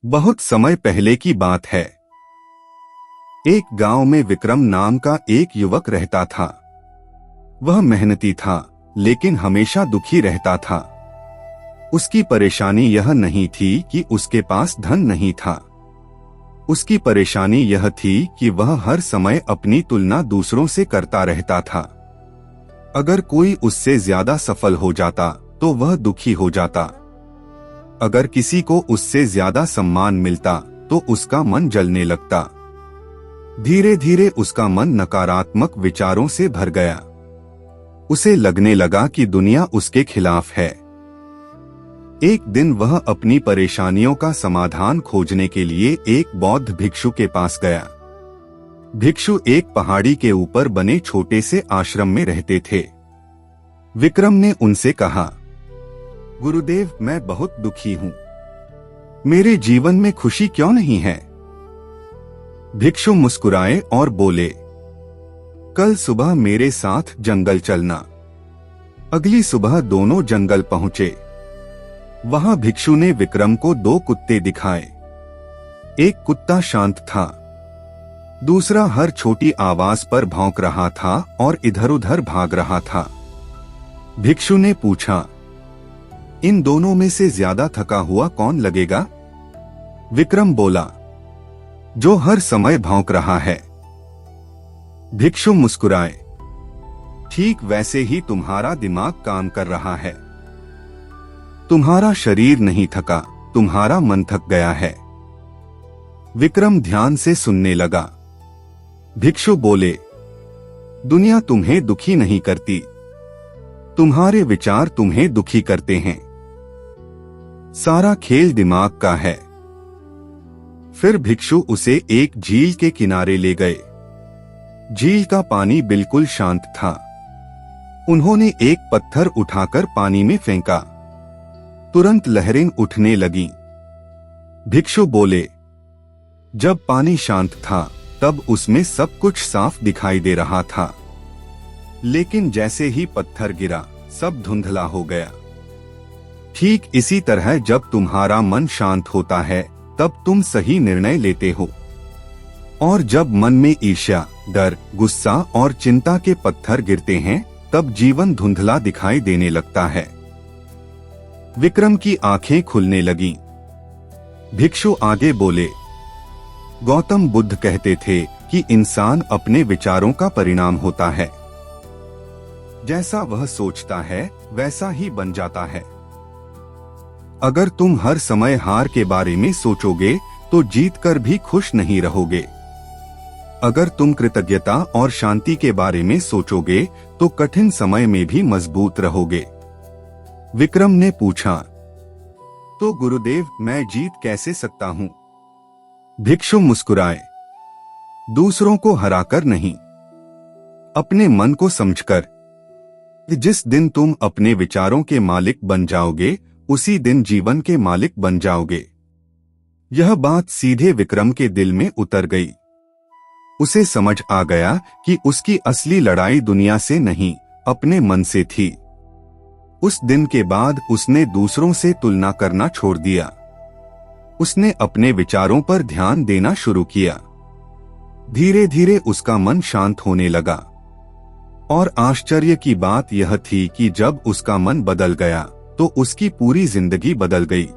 बहुत समय पहले की बात है। एक गांव में विक्रम नाम का एक युवक रहता था। वह मेहनती था, लेकिन हमेशा दुखी रहता था। उसकी परेशानी यह नहीं थी कि उसके पास धन नहीं था। उसकी परेशानी यह थी कि वह हर समय अपनी तुलना दूसरों से करता रहता था। अगर कोई उससे ज्यादा सफल हो जाता तो वह दुखी हो जाता। अगर किसी को उससे ज्यादा सम्मान मिलता तो उसका मन जलने लगता। धीरे धीरे उसका मन नकारात्मक विचारों से भर गया। उसे लगने लगा कि दुनिया उसके खिलाफ है। एक दिन वह अपनी परेशानियों का समाधान खोजने के लिए एक बौद्ध भिक्षु के पास गया। भिक्षु एक पहाड़ी के ऊपर बने छोटे से आश्रम में रहते थे। विक्रम ने उनसे कहा, गुरुदेव, मैं बहुत दुखी हूँ। मेरे जीवन में खुशी क्यों नहीं है? भिक्षु मुस्कुराए और बोले, कल सुबह मेरे साथ जंगल चलना। अगली सुबह दोनों जंगल पहुंचे। वहां भिक्षु ने विक्रम को दो कुत्ते दिखाए। एक कुत्ता शांत था, दूसरा हर छोटी आवाज पर भौंक रहा था और इधर उधर भाग रहा था। भिक्षु ने पूछा, इन दोनों में से ज्यादा थका हुआ कौन लगेगा? विक्रम बोला, जो हर समय भौंक रहा है। भिक्षु मुस्कुराए, ठीक वैसे ही तुम्हारा दिमाग काम कर रहा है। तुम्हारा शरीर नहीं थका, तुम्हारा मन थक गया है। विक्रम ध्यान से सुनने लगा। भिक्षु बोले, दुनिया तुम्हें दुखी नहीं करती, तुम्हारे विचार तुम्हें दुखी करते हैं। सारा खेल दिमाग का है। फिर भिक्षु उसे एक झील के किनारे ले गए। झील का पानी बिल्कुल शांत था। उन्होंने एक पत्थर उठाकर पानी में फेंका। तुरंत लहरें उठने लगीं। भिक्षु बोले, जब पानी शांत था तब उसमें सब कुछ साफ दिखाई दे रहा था, लेकिन जैसे ही पत्थर गिरा सब धुंधला हो गया। ठीक इसी तरह जब तुम्हारा मन शांत होता है तब तुम सही निर्णय लेते हो, और जब मन में ईर्ष्या, डर, गुस्सा और चिंता के पत्थर गिरते हैं तब जीवन धुंधला दिखाई देने लगता है। विक्रम की आंखें खुलने लगीं। भिक्षु आगे बोले, गौतम बुद्ध कहते थे कि इंसान अपने विचारों का परिणाम होता है। जैसा वह सोचता है वैसा ही बन जाता है। अगर तुम हर समय हार के बारे में सोचोगे तो जीतकर भी खुश नहीं रहोगे। अगर तुम कृतज्ञता और शांति के बारे में सोचोगे तो कठिन समय में भी मजबूत रहोगे। विक्रम ने पूछा, तो गुरुदेव, मैं जीत कैसे सकता हूँ? भिक्षु मुस्कुराए, दूसरों को हराकर नहीं, अपने मन को समझकर। जिस दिन तुम अपने विचारों के मालिक बन जाओगे उसी दिन जीवन के मालिक बन जाओगे। यह बात सीधे विक्रम के दिल में उतर गई। उसे समझ आ गया कि उसकी असली लड़ाई दुनिया से नहीं, अपने मन से थी। उस दिन के बाद उसने दूसरों से तुलना करना छोड़ दिया। उसने अपने विचारों पर ध्यान देना शुरू किया। धीरे धीरे उसका मन शांत होने लगा। और आश्चर्य की बात यह थी कि जब उसका मन बदल गया तो उसकी पूरी जिंदगी बदल गई।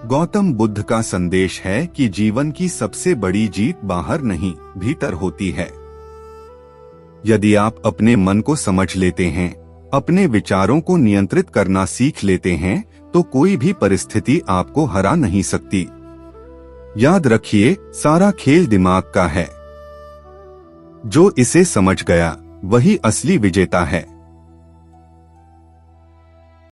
गौतम बुद्ध का संदेश है कि जीवन की सबसे बड़ी जीत बाहर नहीं, भीतर होती है। यदि आप अपने मन को समझ लेते हैं, अपने विचारों को नियंत्रित करना सीख लेते हैं, तो कोई भी परिस्थिति आपको हरा नहीं सकती। याद रखिए, सारा खेल दिमाग का है। जो इसे समझ गया वही असली विजेता है।